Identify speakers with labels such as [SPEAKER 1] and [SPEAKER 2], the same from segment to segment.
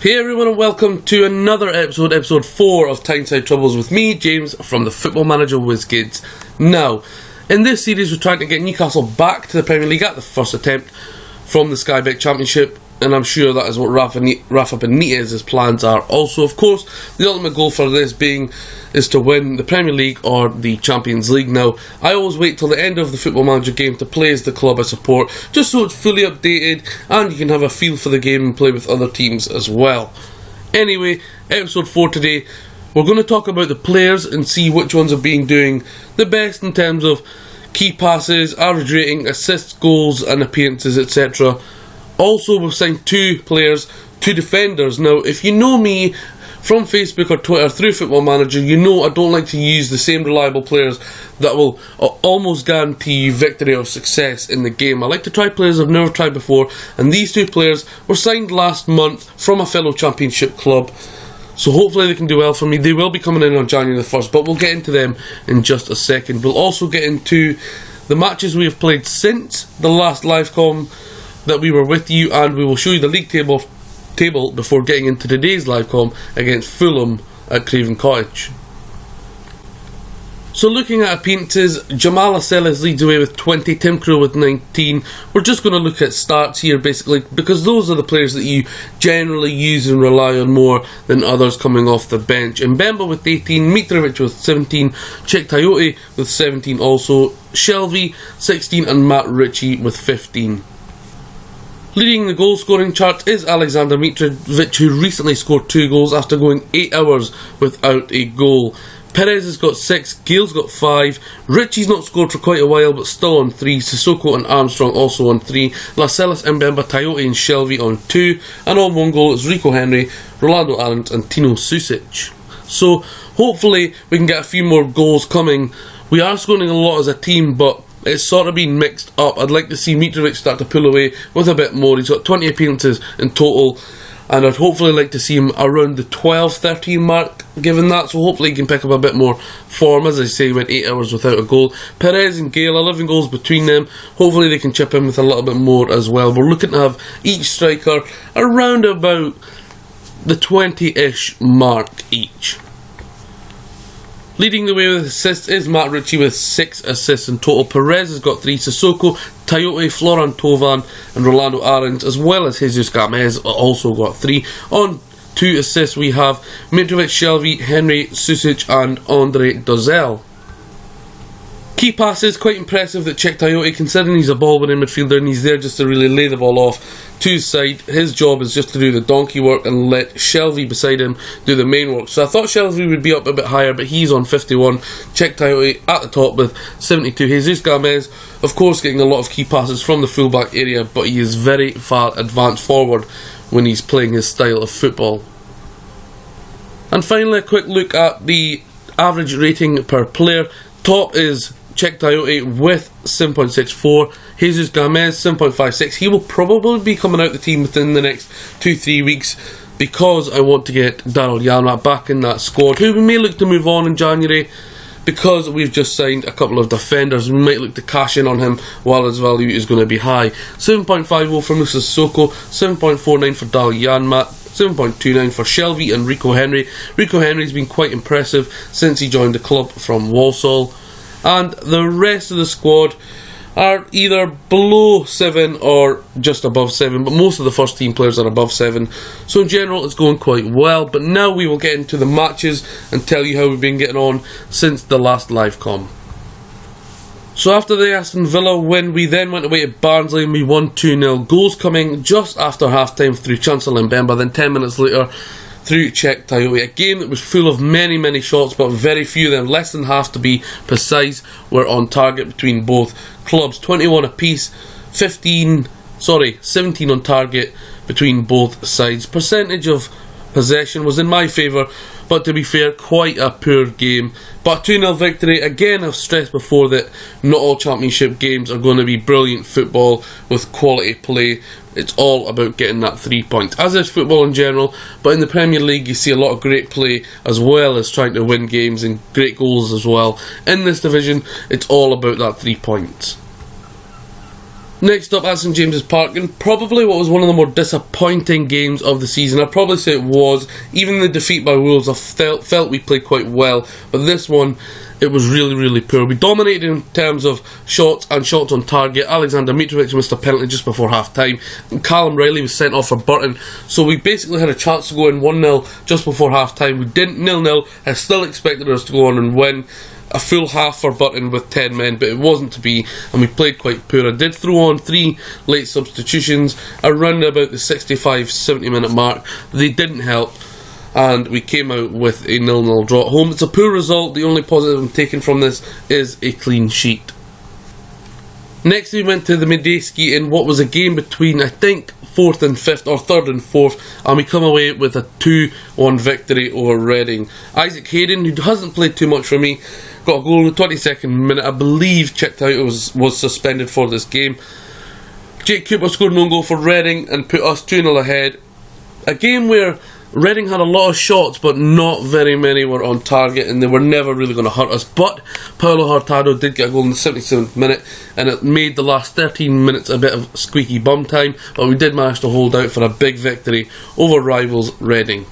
[SPEAKER 1] Hey everyone and welcome to another episode 4 of Tyneside Troubles with me, James, from the Football Manager WizKids. Now, in this series we're trying to get Newcastle back to the Premier League at the first attempt from the Sky Bet Championship, and I'm sure that is what Rafa Benitez's plans are. Also, of course, the ultimate goal for this is to win the Premier League or the Champions League. Now, I always wait till the end of the Football Manager game to play as the club I support, just so it's fully updated and you can have a feel for the game and play with other teams as well. Anyway, episode 4 today, we're going to talk about the players and see which ones are doing the best in terms of key passes, average rating, assists, goals and appearances, etc. Also, we've signed 2 players, 2 defenders. Now, if you know me from Facebook or Twitter through Football Manager, you know I don't like to use the same reliable players that will almost guarantee you victory or success in the game. I like to try players I've never tried before, and these 2 players were signed last month from a fellow Championship club. So hopefully they can do well for me. They will be coming in on January the 1st, but we'll get into them in just a second. We'll also get into the matches we have played since the last livecom that we were with you, and we will show you the league table before getting into today's livecom against Fulham at Craven Cottage. So looking at appearances, Jamal Lascelles leads away with 20, Tim Krul with 19. We're just going to look at starts here basically, because those are the players that you generally use and rely on more than others coming off the bench. Mbemba with 18, Mitrovic with 17, Cheick Tiote with 17 also, Shelvey 16 and Matt Ritchie with 15. Leading the goal scoring chart is Alexander Mitrovic, who recently scored 2 goals after going 8 hours without a goal. Perez has got 6, Gale's got 5, Ritchie's not scored for quite a while but still on 3, Sissoko and Armstrong also on 3, Lascelles, Mbemba, Tiote and Shelvey on 2, and on 1 goal is Rico Henry, Rolando Arendt and Tino Susic. So hopefully we can get a few more goals coming. We are scoring a lot as a team, but it's sort of been mixed up. I'd like to see Mitrovic start to pull away with a bit more. He's got 20 appearances in total, and I'd hopefully like to see him around the 12-13 mark given that, so hopefully he can pick up a bit more form. As I say, went 8 hours without a goal. Perez and Gale, 11 goals between them. Hopefully they can chip in with a little bit more as well. We're looking to have each striker around about the 20-ish mark each. Leading the way with assists is Matt Ritchie with 6 assists in total. Perez has got 3, Sissoko, Tiote, Florent Thauvin and Rolando Arendt, as well as Jesus Gamez also got 3. On 2 assists we have Mitrovic, Shelvey, Henry, Susic and Andre Dozel. Key passes, quite impressive that Cheick Tiote, considering he's a ball-winning midfielder and he's there just to really lay the ball off to his side. His job is just to do the donkey work and let Shelvey beside him do the main work. So I thought Shelvey would be up a bit higher, but he's on 51. Cheick Tiote at the top with 72. Jesus Gamez, of course, getting a lot of key passes from the fullback area, but he is very far advanced forward when he's playing his style of football. And finally, a quick look at the average rating per player. Top is Cheick Tiote with 7.64, Jesus Gamez 7.56. He will probably be coming out the team within the next 2-3 weeks because I want to get Daryl Janmaat back in that squad, who we may look to move on in January because we've just signed a couple of defenders. We might look to cash in on him while his value is going to be high. 7.50 for Moussa Sissoko, 7.49 for Daryl Janmaat, 7.29 for Shelvey and Rico Henry. Rico Henry's been quite impressive since he joined the club from Walsall. And the rest of the squad are either below 7 or just above 7, but most of the first team players are above 7. So in general it's going quite well, but now we will get into the matches and tell you how we've been getting on since the last livecom. So after the Aston Villa win, we then went away to Barnsley and we won 2-0. Goals coming just after half time through Chancellor Mbemba, then 10 minutes later through Cheick Tiote. A game that was full of many shots, but very few of them, less than half to be precise, were on target between both clubs. 21 apiece, 17 on target between both sides. Percentage of possession was in my favour, but to be fair, quite a poor game. But 2-0 victory. Again, I've stressed before that not all Championship games are going to be brilliant football with quality play. It's all about getting that 3 points, as is football in general, but in the Premier League you see a lot of great play as well as trying to win games and great goals as well. In this division, it's all about that 3 points. Next up at St James's Park, and probably what was one of the more disappointing games of the season. I'd probably say it was. Even the defeat by Wolves, I felt we played quite well, but this one, it was really, really poor. We dominated in terms of shots and shots on target. Alexander Mitrovic missed a penalty just before half time, and Callum Riley was sent off for Burton, so we basically had a chance to go in 1-0 just before half time. We didn't. 0-0. I still expected us to go on and win a full half for Burton with 10 men, but it wasn't to be, and we played quite poor. I did throw on 3 late substitutions around about the 65-70 minute mark. They didn't help, and we came out with a 0-0 draw at home. It's a poor result. The only positive I'm taking from this is a clean sheet. Next we went to the Medeski in what was a game between, I think, 4th and 5th, or 3rd and 4th, and we come away with a 2-1 victory over Reading. Isaac Hayden, who hasn't played too much for me, got a goal in the 22nd minute. I believe checked out, was suspended for this game. Jake Cooper scored an own goal for Reading and put us 2-0 ahead. A game where Reading had a lot of shots, but not very many were on target, and they were never really going to hurt us. But Paulo Hurtado did get a goal in the 77th minute, and it made the last 13 minutes a bit of squeaky bum time, but we did manage to hold out for a big victory over rivals Reading.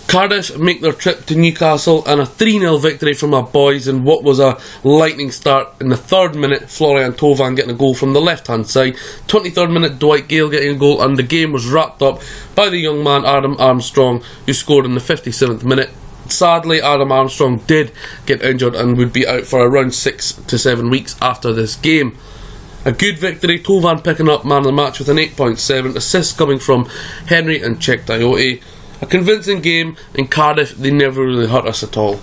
[SPEAKER 1] Cardiff make their trip to Newcastle, and a 3-0 victory from our boys in what was a lightning start. In the 3rd minute, Florian Thauvin getting a goal from the left hand side, 23rd minute, Dwight Gale getting a goal, and the game was wrapped up by the young man Adam Armstrong, who scored in the 57th minute. Sadly, Adam Armstrong did get injured and would be out for around 6 to 7 weeks after this game. A good victory, Thauvin picking up man of the match with an 8.7, assists coming from Henry and Czech Diote. A convincing game. In Cardiff, they never really hurt us at all.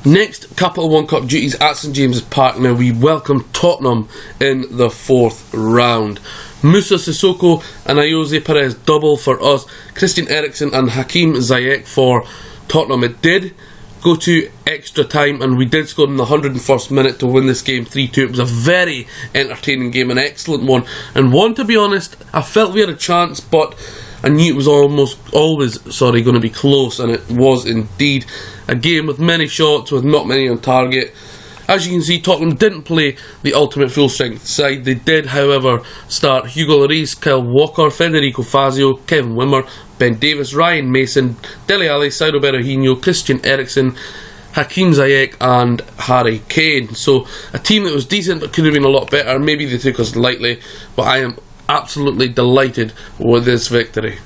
[SPEAKER 1] Next, Capital One Cup duties at St James's Park. Now we welcome Tottenham in the 4th round. Moussa Sissoko and Ayoze Perez double for us. Christian Eriksen and Hakim Ziyech for Tottenham. It did go to extra time, and we did score in the 101st minute to win this game 3-2. It was a very entertaining game, an excellent one, and one, to be honest, I felt we had a chance, but I knew it was always going to be close, and it was indeed. A game with many shots, with not many on target. As you can see, Tottenham didn't play the ultimate full-strength side. They did, however, start Hugo Lloris, Kyle Walker, Federico Fazio, Kevin Wimmer, Ben Davis, Ryan Mason, Dele Alli, Ciro Berahino, Christian Eriksen, Hakim Ziyech and Harry Kane. So a team that was decent but could have been a lot better. Maybe they took us lightly, but I am absolutely delighted with this victory.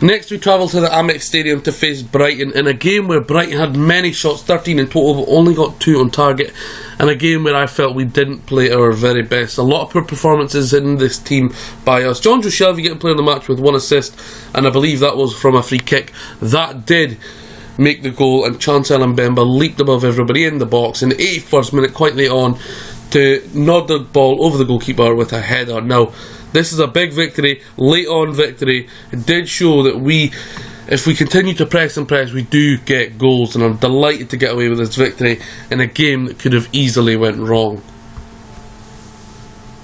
[SPEAKER 1] Next we travel to the Amex Stadium to face Brighton in a game where Brighton had many shots, 13 in total, but only got 2 on target, and a game where I felt we didn't play our very best. A lot of poor performances in this team by us. John Joe Shelby getting player of the match with 1 assist, and I believe that was from a free kick. That did make the goal, and Chancel Mbemba leaped above everybody in the box in the 81st minute, quite late on, to nod the ball over the goalkeeper with a header. Now, this is a big victory, late on victory. It did show that if we continue to press and press, we do get goals, and I'm delighted to get away with this victory in a game that could have easily went wrong.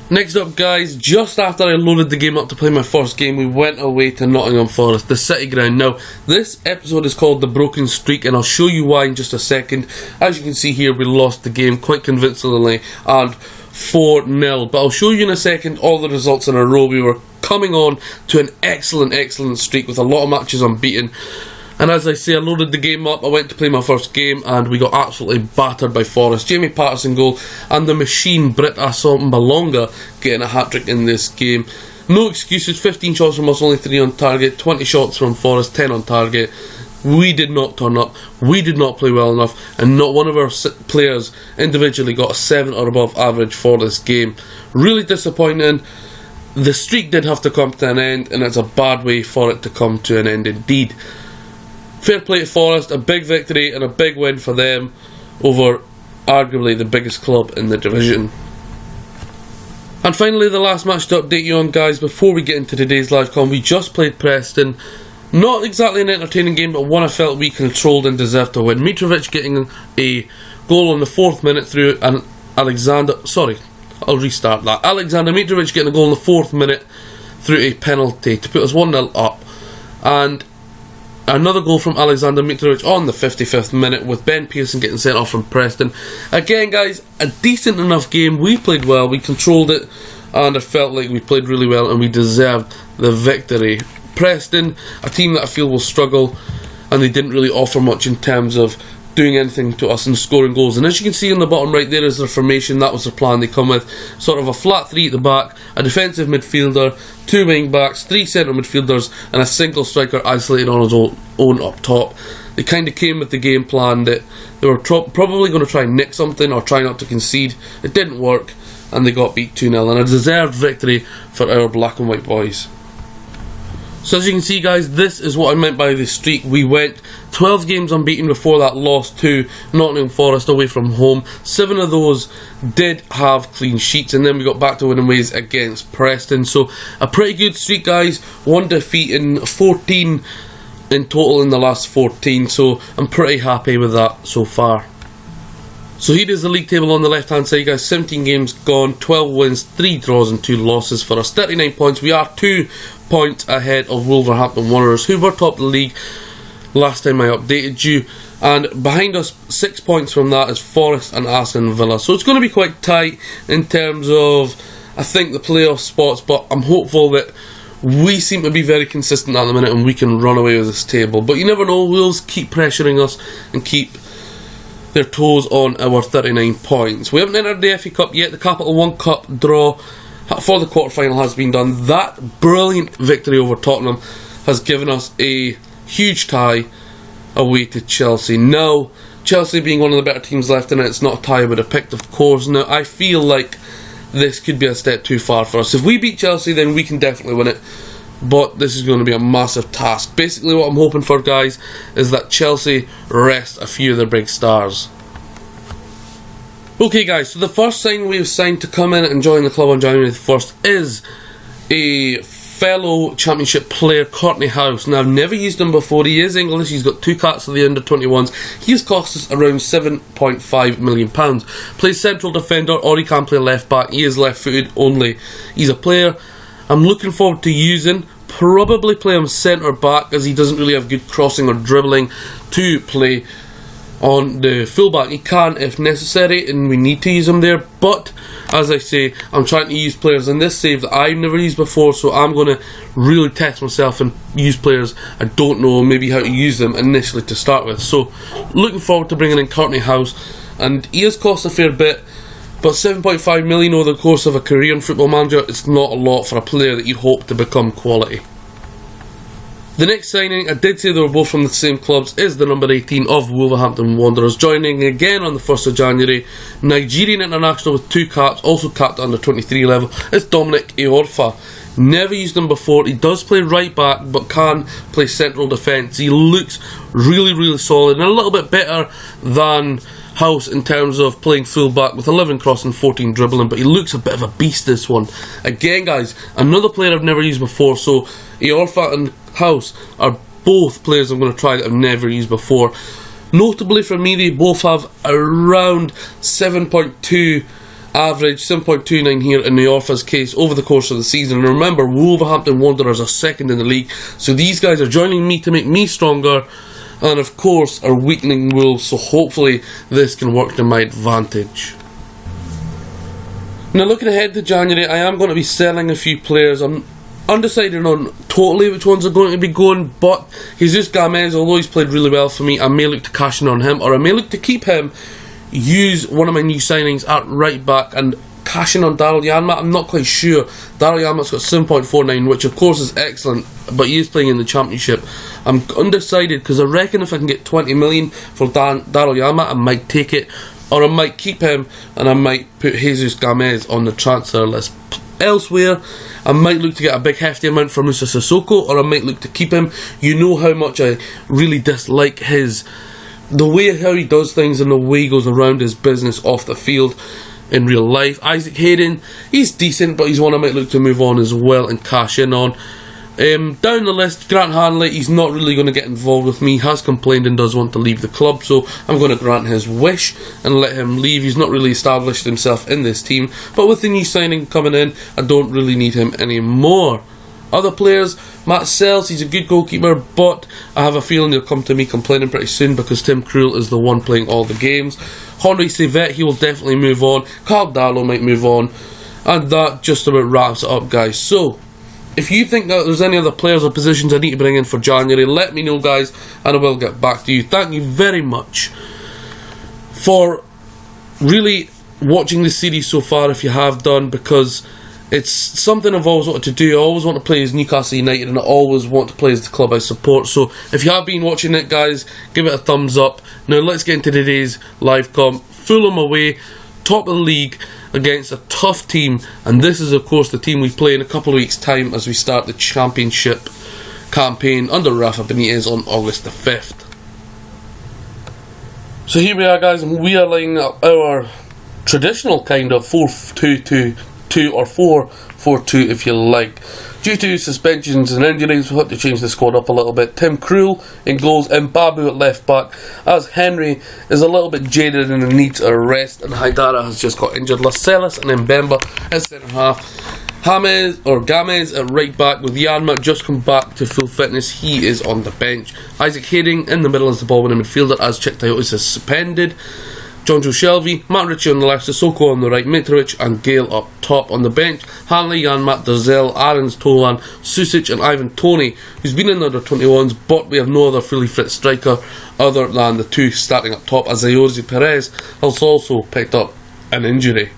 [SPEAKER 1] Next up, guys, just after I loaded the game up to play my first game, we went away to Nottingham Forest, the City Ground. Now, this episode is called The Broken Streak, and I'll show you why in just a second. As you can see here, we lost the game quite convincingly, and 4-0, but I'll show you in a second all the results in a row. We were coming on to an excellent streak with a lot of matches unbeaten, and as I say, I loaded the game up, I went to play my first game, and we got absolutely battered by Forest. Jamie Patterson goal, and the machine Britt Assombalonga getting a hat-trick in this game. No excuses, 15 shots from us, only 3 on target, 20 shots from Forest, 10 on target. We did not turn up, we did not play well enough, and not one of our players individually got a 7 or above average for this game. Really disappointing. The streak did have to come to an end, and it's a bad way for it to come to an end indeed. Fair play to Forest, a big victory and a big win for them over arguably the biggest club in the division. And finally, the last match to update you on, guys, before we get into today's live com. We just played Preston. Not exactly an entertaining game, but one I felt we controlled and deserved to win. Mitrovic getting a goal on the 4th minute through an Alexander Mitrovic getting a goal in the 4th minute through a penalty to put us 1-0 up. And Another goal from Alexander Mitrovic on the 55th minute, with Ben Pearson getting sent off from Preston. Again, guys, a decent enough game. We played well, we controlled it, and I felt like we played really well and we deserved the victory. Preston, a team that I feel will struggle, and they didn't really offer much in terms of doing anything to us and scoring goals. And as you can see on the bottom right, there is their formation. That was the plan they come with. Sort of a flat three at the back, a defensive midfielder, 2 wing backs, 3 centre midfielders, and a single striker isolated on his own up top. They kind of came with the game plan that they were probably going to try and nick something or try not to concede. It didn't work, and they got beat 2-0, and a deserved victory for our black and white boys. So as you can see, guys, this is what I meant by the streak. We went 12 games unbeaten before that loss to Nottingham Forest away from home. 7 of those did have clean sheets, and then we got back to winning ways against Preston. So a pretty good streak, guys. 1 defeat in 14 in total in the last 14. So I'm pretty happy with that so far. So here is the league table on the left hand side, guys. 17 games gone, 12 wins, 3 draws and 2 losses for us. 39 points. We are 2 points ahead of Wolverhampton Wanderers, who were top of the league last time I updated you. And behind us, 6 points from that, is Forest and Aston Villa. So it's going to be quite tight in terms of, I think, the playoff spots, but I'm hopeful that we seem to be very consistent at the minute and we can run away with this table. But you never know, Wolves keep pressuring us and keep their toes on our 39 points. We haven't entered the FA Cup yet. The Capital One Cup draw for the quarter-final has been done. That brilliant victory over Tottenham has given us a huge tie away to Chelsea. Now, Chelsea being one of the better teams left in it, it's not a tie I would have picked, of course. Now, I feel like this could be a step too far for us. If we beat Chelsea, then we can definitely win it. But this is going to be a massive task. Basically what I'm hoping for, guys, is that Chelsea rest a few of their big stars. Okay, guys, so the first signing we have signed to come in and join the club on January the 1st is a fellow Championship player, Courtney House. Now, I've never used him before. He is English. He's got 2 caps of the under-21s. He has cost us around £7.5 million. Plays central defender, or he can play left back. He is left-footed only. He's a player I'm looking forward to using. Probably play him centre back, as he doesn't really have good crossing or dribbling to play on the fullback. He can if necessary, and we need to use him there. But as I say, I'm trying to use players in this save that I've never used before, so I'm going to really test myself and use players I don't know maybe how to use them initially to start with. So looking forward to bringing in Courtney House, and he has cost a fair bit. But 7.5 million over the course of a career in Football Manager, it's not a lot for a player that you hope to become quality. The next signing, I did say they were both from the same clubs, is the number 18 of Wolverhampton Wanderers, joining again on the 1st of January. Nigerian international with 2 caps, also capped under 23 level. It's Dominic Iorfa. Never used him before. He does play right back, but can play central defence. He looks really, really solid, and a little bit better than House in terms of playing full back with 11 crossing, 14 dribbling, but he looks a bit of a beast, this one. Again, guys, another player I've never used before, so Iorfa and House are both players I'm going to try that I've never used before. Notably for me, they both have around 7.2 average, 7.29 here in Iorfa's case over the course of the season. And remember, Wolverhampton Wanderers are second in the league, so these guys are joining me to make me stronger, and of course are weakening Wolves, so hopefully this can work to my advantage. Now, looking ahead to January, I am going to be selling a few players. I'm undecided on totally which ones are going to be going, but Jesus Gomez, although he's played really well for me, I may look to cash in on him, or I may look to keep him, use one of my new signings at right back and cash in on Daryl Janmaat. I'm not quite sure. Daryl Janmaat's got 7.49, which of course is excellent, but he is playing in the Championship. I'm undecided because I reckon if I can get 20 million for Daryl Janmaat, I might take it, or I might keep him and I might put Jesus Gomez on the transfer list. Elsewhere, I might look to get a big hefty amount for Musa Sissoko, or I might look to keep him. You know how much I really dislike the way how he does things and the way he goes around his business off the field in real life. Isaac Hayden, he's decent, but he's one I might look to move on as well and cash in on. Down the list, Grant Hanley, he's not really going to get involved with me. He has complained and does want to leave the club, so I'm going to grant his wish and let him leave. He's not really established himself in this team, but with the new signing coming in, I don't really need him anymore. Other players, Matt Sells, he's a good goalkeeper, but I have a feeling he'll come to me complaining pretty soon because Tim Krul is the one playing all the games. Henri Saivet, he will definitely move on. Carl Darlow might move on. And that just about wraps it up, guys. So, if you think that there's any other players or positions I need to bring in for January, let me know, guys, and I will get back to you. Thank you very much for really watching the series so far, if you have done, because it's something I've always wanted to do. I always want to play as Newcastle United, and I always want to play as the club I support. So if you have been watching it, guys, give it a thumbs up. Now let's get into today's live comp. Fulham away, top of the league, against a tough team, and this is of course the team we play in a couple of weeks' time as we start the Championship campaign under Rafa Benitez on August the 5th. So here we are, guys, and we are lining up our traditional kind of 4-2-2-2 or 4-4-2 if you like. Due to suspensions and injuries, we'll have to change the squad up a little bit. Tim Krul in goals, and Babu at left back, as Henry is a little bit jaded and needs a rest, and Haidara has just got injured. Lascelles and Mbemba at centre half. Gamez at right back, with Janmaat just come back to full fitness. He is on the bench. Isaac Hayden in the middle as the ball winning midfielder, as Chiktayotis is suspended. Jonjo Shelvey, Matt Ritchie on the left, Sissoko on the right, Mitrovic and Gale up top. On the bench, Hanley, Janmaat, Dazelle, Aarons, Tolan, Susic and Ivan Toney, who's been in the under-21s, but we have no other fully fit striker other than the two starting up top, as Ayoze Perez has also picked up an injury.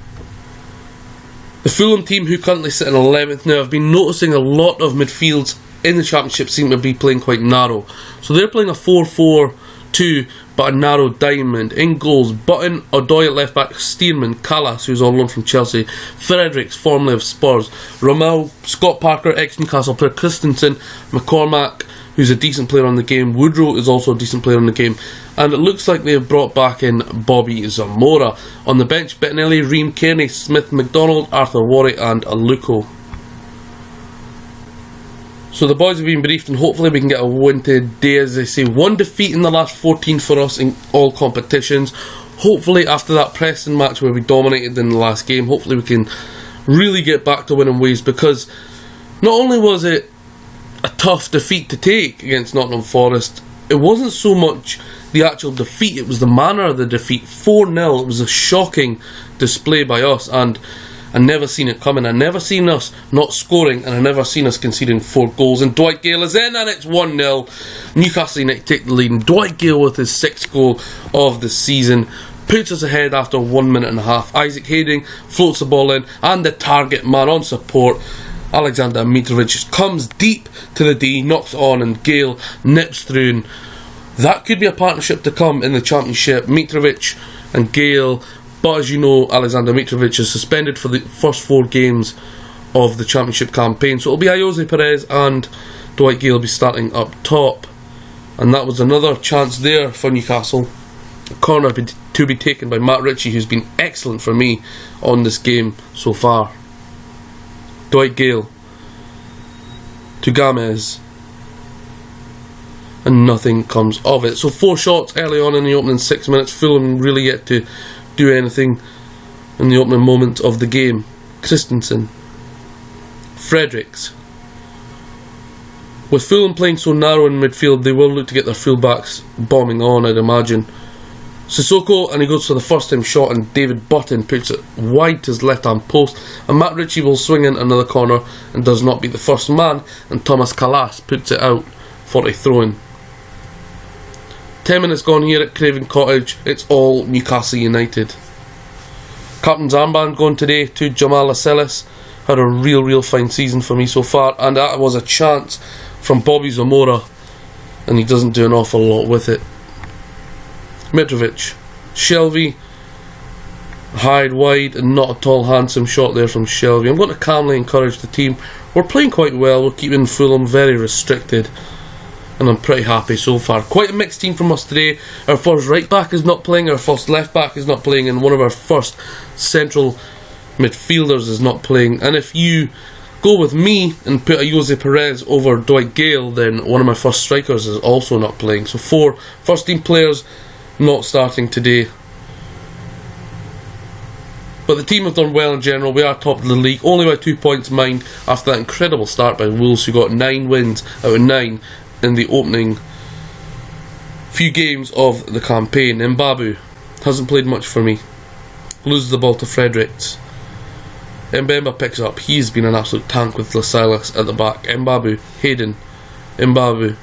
[SPEAKER 1] The Fulham team, who currently sit in 11th now, have been noticing a lot of midfields in the Championship seem to be playing quite narrow. So they're playing a 4-4-2, but a narrow diamond. In goals, Button, Odoi at left back, Stearman, Callas, who's on loan from Chelsea, Fredericks, formerly of Spurs, Romel, Scott Parker, ex-Newcastle player, Christensen, McCormack, who's a decent player on the game, Woodrow is also a decent player on the game, and it looks like they have brought back in Bobby Zamora. On the bench, Bettinelli, Ream, Kearney, Smith, McDonald, Arthur Warwick and Aluko. So the boys have been briefed, and hopefully we can get a win today. As they say, one defeat in the last 14 for us in all competitions. Hopefully after that Preston match where we dominated in the last game, hopefully we can really get back to winning ways, because not only was it a tough defeat to take against Nottingham Forest, it wasn't so much the actual defeat, it was the manner of the defeat. 4-0, it was a shocking display by us, and I never seen it coming. I never seen us not scoring, and I never seen us conceding 4 goals. And Dwight Gale is in, and it's 1-0. Newcastle United take the lead, and Dwight Gale with his 6th goal of the season puts us ahead after 1 minute and a half. Isaac Hayden floats the ball in, and the target man on support, Alexander Mitrovic, comes deep to the D, knocks on, and Gale nips through. And that could be a partnership to come in the Championship, Mitrovic and Gale. But as you know, Alexander Mitrovic is suspended for the first 4 games of the Championship campaign, so it'll be Ayoze Perez and Dwight Gale will be starting up top. And that was another chance there for Newcastle. A corner to be taken by Matt Ritchie, who's been excellent for me on this game so far. Dwight Gale to Gamez, and nothing comes of it. So 4 shots early on in the opening 6 minutes. Fulham really yet to do anything in the opening moments of the game. Christensen, Fredericks. With Fulham playing so narrow in midfield, they will look to get their fullbacks bombing on, I'd imagine. Sissoko, and he goes for the first time shot, and David Button puts it wide to his left hand post, and Matt Ritchie will swing in another corner and does not beat the first man, and Thomas Callas puts it out for a throw-in. 10 minutes gone here at Craven Cottage. It's all Newcastle United. Captain's armband going today to Jamal Lascelles. Had a real fine season for me so far, and that was a chance from Bobby Zamora, and he doesn't do an awful lot with it. Mitrovic, Shelvey, hide wide, and not at all handsome shot there from Shelvey. I'm going to calmly encourage the team. We're playing quite well, we're keeping Fulham very restricted, and I'm pretty happy so far. Quite a mixed team from us today. Our first right back is not playing, our first left back is not playing, and one of our first central midfielders is not playing. And if you go with me and put Ayoze Perez over Dwight Gale, then one of my first strikers is also not playing. So 4 first team players not starting today. But the team have done well in general. We are top of the league, only by 2 points mind after that incredible start by Wolves, who got 9 wins out of 9 in the opening few games of the campaign. Mbabu hasn't played much for me. Loses the ball to Fredericks. Mbemba picks up. He's been an absolute tank with Lascelles at the back. Mbabu, Hayden, Mbabu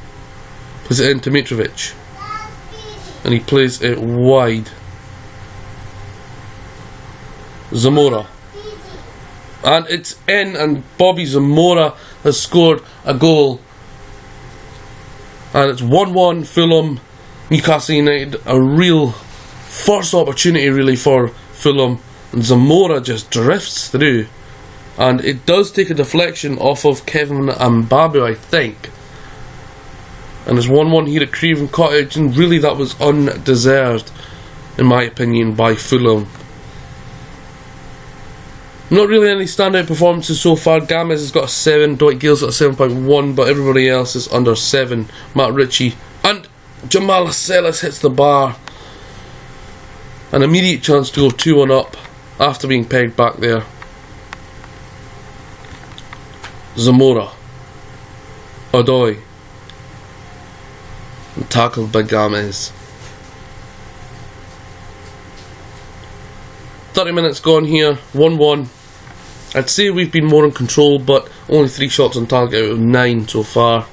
[SPEAKER 1] plays it into Mitrovic, and he plays it wide. Zamora, and it's in, and Bobby Zamora has scored a goal, and it's 1-1 Fulham, Newcastle United. A real first opportunity really for Fulham, and Zamora just drifts through, and it does take a deflection off of Kevin Mbabu, I think, and it's 1-1 here at Craven Cottage, and really that was undeserved in my opinion by Fulham. Not really any standout performances so far. Gomez has got a 7, Dwight Gale's got a 7.1, but everybody else is under 7. Matt Ritchie and Jamal Lascelles hits the bar. An immediate chance to go 2-1 up after being pegged back there. Zamora, Odoi, and tackled by Gomez. 30 minutes gone here, 1-1. I'd say we've been more in control, but only 3 shots on target out of 9 so far.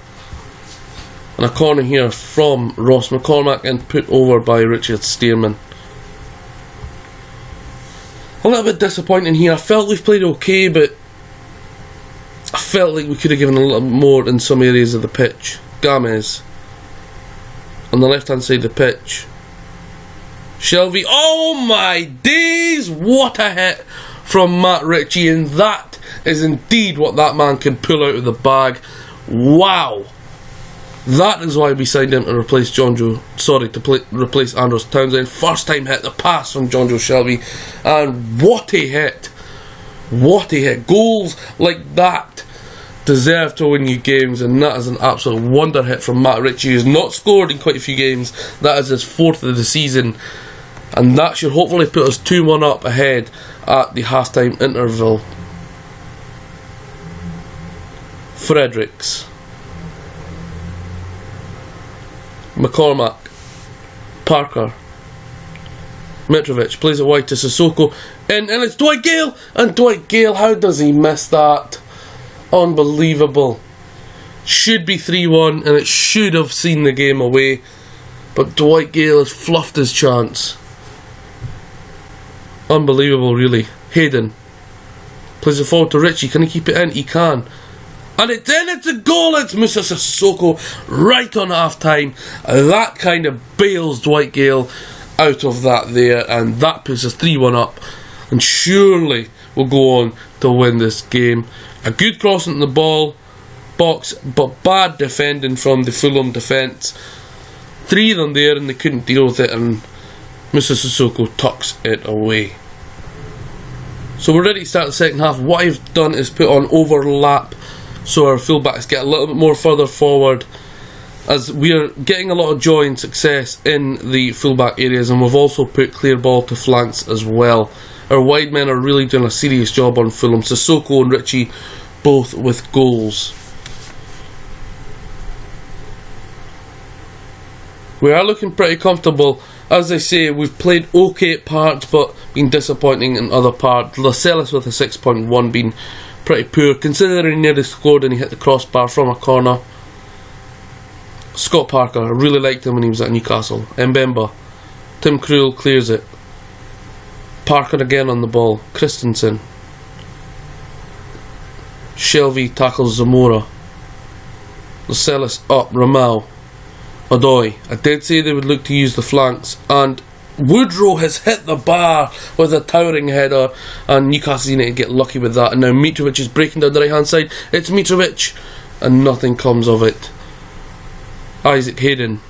[SPEAKER 1] And a corner here from Ross McCormack and put over by Richard Stearman. A little bit disappointing here. I felt we've played okay, but I felt like we could have given a little more in some areas of the pitch. Gomez on the left hand side of the pitch. Shelvey, oh my days, what a hit from Matt Ritchie, and that is indeed what that man can pull out of the bag. Wow, that is why we signed him to replace replace Andros Townsend. First time hit, the pass from John Joe Shelvey, and what a hit, what a hit. Goals like that deserve to win you games, and that is an absolute wonder hit from Matt Ritchie, who's not scored in quite a few games. That is his 4th of the season, and that should hopefully put us 2-1 up ahead at the half-time interval. Fredericks, McCormack, Parker, Mitrovic plays it wide to Sissoko, and it's Dwight Gale, and Dwight Gale, how does he miss that? Unbelievable. Should be 3-1, and it should have seen the game away, but Dwight Gale has fluffed his chance. Unbelievable, really. Hayden plays it forward to Ritchie. Can he keep it in? He can. And it's in, it's a goal. It's Moussa Sissoko right on half time. That kind of bails Dwight Gale out of that there, and that puts us 3-1 up, and surely we'll go on to win this game. A good cross into the ball box, but bad defending from the Fulham defence. 3 of them there, and they couldn't deal with it, and Moussa Sissoko tucks it away. So we're ready to start the second half. What I've done is put on overlap, so our fullbacks get a little bit more further forward, as we're getting a lot of joy and success in the fullback areas, and we've also put clear ball to flanks as well. Our wide men are really doing a serious job on Fulham. Sissoko and Ritchie both with goals. We are looking pretty comfortable. As I say, we've played okay at parts, but been disappointing in other parts. Lascelles with a 6.1 being pretty poor, considering he nearly scored and he hit the crossbar from a corner. Scott Parker, I really liked him when he was at Newcastle. Mbemba, Tim Krul clears it. Parker again on the ball. Christensen. Shelvey tackles Zamora. Lascelles up. Ramal. Odoi. I did say they would look to use the flanks, and Woodrow has hit the bar with a towering header, and Newcastle United get lucky with that. And now Mitrovic is breaking down the right hand side. It's Mitrovic, and nothing comes of it. Isaac Hayden.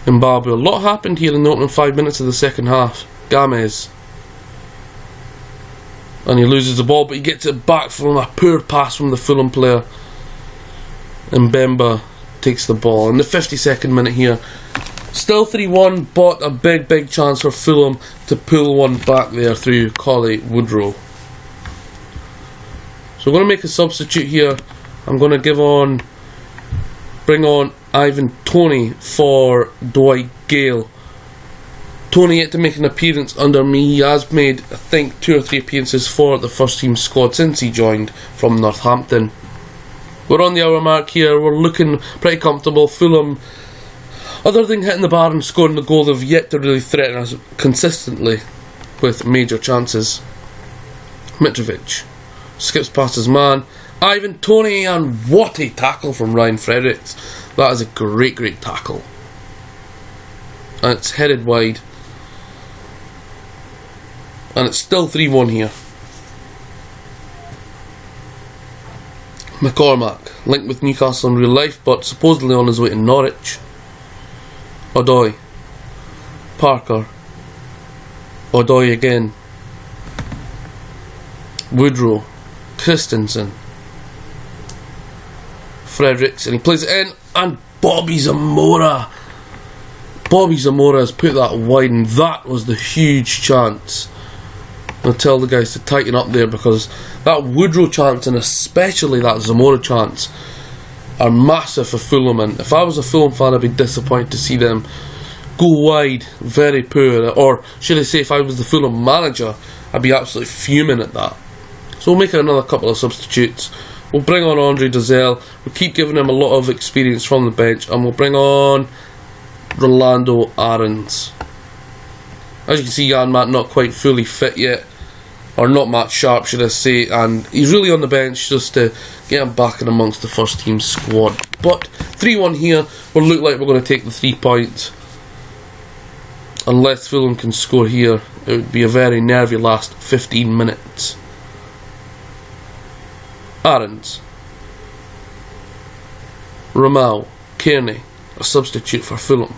[SPEAKER 1] Mbabu. A lot happened here in the opening 5 minutes of the second half. Gomez, and he loses the ball, but he gets it back from a poor pass from the Fulham player. And Mbemba takes the ball in the 52nd minute here. Still 3-1, but a big chance for Fulham to pull one back there through Collie Woodrow. So we're going to make a substitute here. I'm going to bring on Ivan Toney for Dwight Gale. Toney yet to make an appearance under me. He has made, I think, 2 or 3 appearances for the first team squad since he joined from Northampton. We're on the hour mark here. We're looking pretty comfortable. Fulham, other than hitting the bar and scoring the goal, they've yet to really threaten us consistently with major chances. Mitrovic skips past his man. Ivan Toney, and what a tackle from Ryan Fredericks. That is a great tackle. And it's headed wide. And it's still 3-1 here. McCormack, linked with Newcastle in real life, but supposedly on his way to Norwich. Odoi. Parker. Odoi again. Woodrow. Christensen. Fredericks, and he plays it in, and Bobby Zamora. Bobby Zamora has put that wide, and that was the huge chance. I'll tell the guys to tighten up there, because that Woodrow chance and especially that Zamora chance are massive for Fulham, and if I was a Fulham fan I'd be disappointed to see them go wide. Very poor, or should I say if I was the Fulham manager I'd be absolutely fuming at that. So we'll make another couple of substitutes. We'll bring on Andre Dozzell. We'll keep giving him a lot of experience from the bench, and we'll bring on Rolando Aarons. As you can see, Jan Matt not quite fully fit yet, or not Matt Sharp should I say, and he's really on the bench just to get him back in amongst the first team squad. But 3-1 here will look like we're going to take the 3 points. Unless Fulham can score here, it would be a very nervy last 15 minutes. Aarons. Ramal. Kearney, a substitute for Fulham.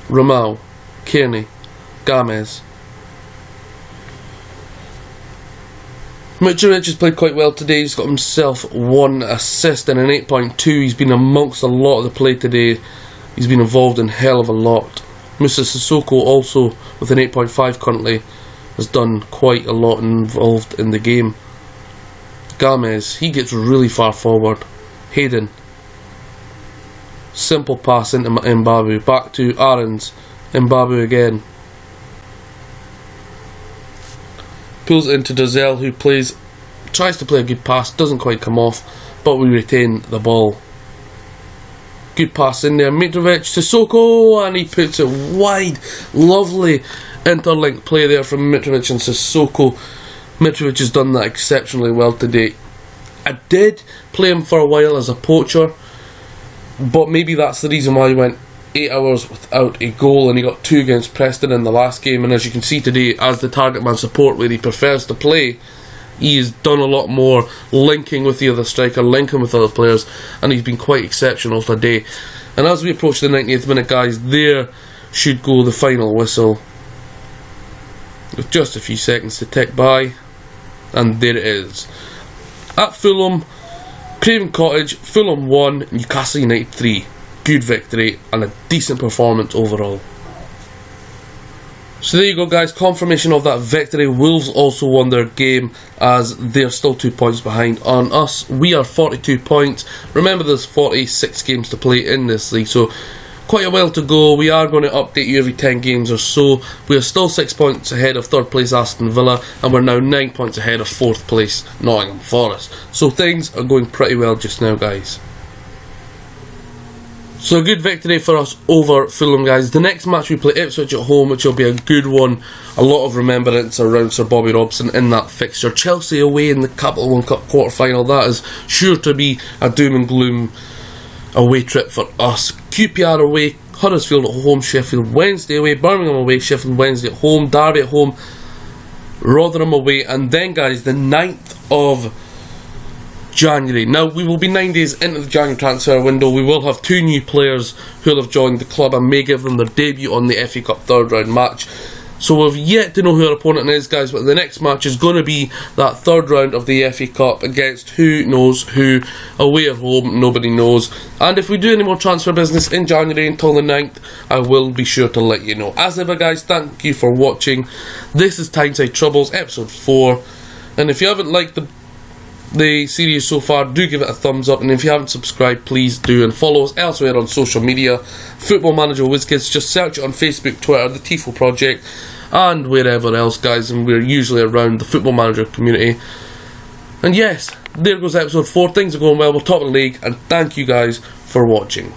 [SPEAKER 1] Ramal. Kearney. Gamez. Mitrovic has played quite well today. He's got himself 1 assist and an 8.2. He's been amongst a lot of the play today. He's been involved in hell of a lot. Mr. Sissoko also with an 8.5 currently has done quite a lot involved in the game. Gamez, he gets really far forward. Hayden. Simple pass into Mbabu. Back to Aarons. Mbabu again. Pulls it into Dozzell, who tries to play a good pass, doesn't quite come off, but we retain the ball. Good pass in there. Mitrovic, Sissoko, and he puts it wide. Lovely interlink play there from Mitrovic and Sissoko. Mitrovic has done that exceptionally well today. I did play him for a while as a poacher, but maybe that's the reason why he went 8 hours without a goal, and he got 2 against Preston in the last game. And as you can see today, as the target man support where he prefers to play, he has done a lot more linking with the other striker, linking with other players, and he's been quite exceptional today. And as we approach the 90th minute, guys, there should go the final whistle with just a few seconds to tick by, and there it is. At Fulham, Craven Cottage, Fulham 1, Newcastle United 3. Good victory and a decent performance overall. So there you go, guys, confirmation of that victory. Wolves also won their game as they're still 2 points behind on us. We are 42 points. Remember, there's 46 games to play in this league, so quite a while to go. We are going to update you every 10 games or so. We are still 6 points ahead of 3rd place Aston Villa, and we're now 9 points ahead of 4th place Nottingham Forest. So things are going pretty well just now, guys. So a good victory for us over Fulham, guys. The next match we play Ipswich at home, which will be a good one. A lot of remembrance around Sir Bobby Robson in that fixture. Chelsea away in the Capital One Cup quarter-final. That is sure to be a doom and gloom away trip for us. QPR away, Huddersfield at home, Sheffield Wednesday away, Birmingham away, Sheffield Wednesday at home, Derby at home, Rotherham away, and then, guys, the 9th of January. Now, we will be 9 days into the January transfer window. We will have 2 new players who will have joined the club and may give them their debut on the FA Cup 3rd round match. So we've yet to know who our opponent is, guys, but the next match is going to be that third round of the FA Cup against who knows who, away or home, nobody knows. And if we do any more transfer business in January until the 9th, I will be sure to let you know. As ever, guys, thank you for watching. This is Tyneside Troubles, episode 4. And if you haven't liked the series so far, do give it a thumbs up, and if you haven't subscribed, please do, and follow us elsewhere on social media. Football Manager WizKids, just search it on Facebook, Twitter, the Tifo Project, and wherever else, guys, and we're usually around the Football Manager community. And yes, there goes episode 4. Things are going well, we're top of the league, and thank you guys for watching.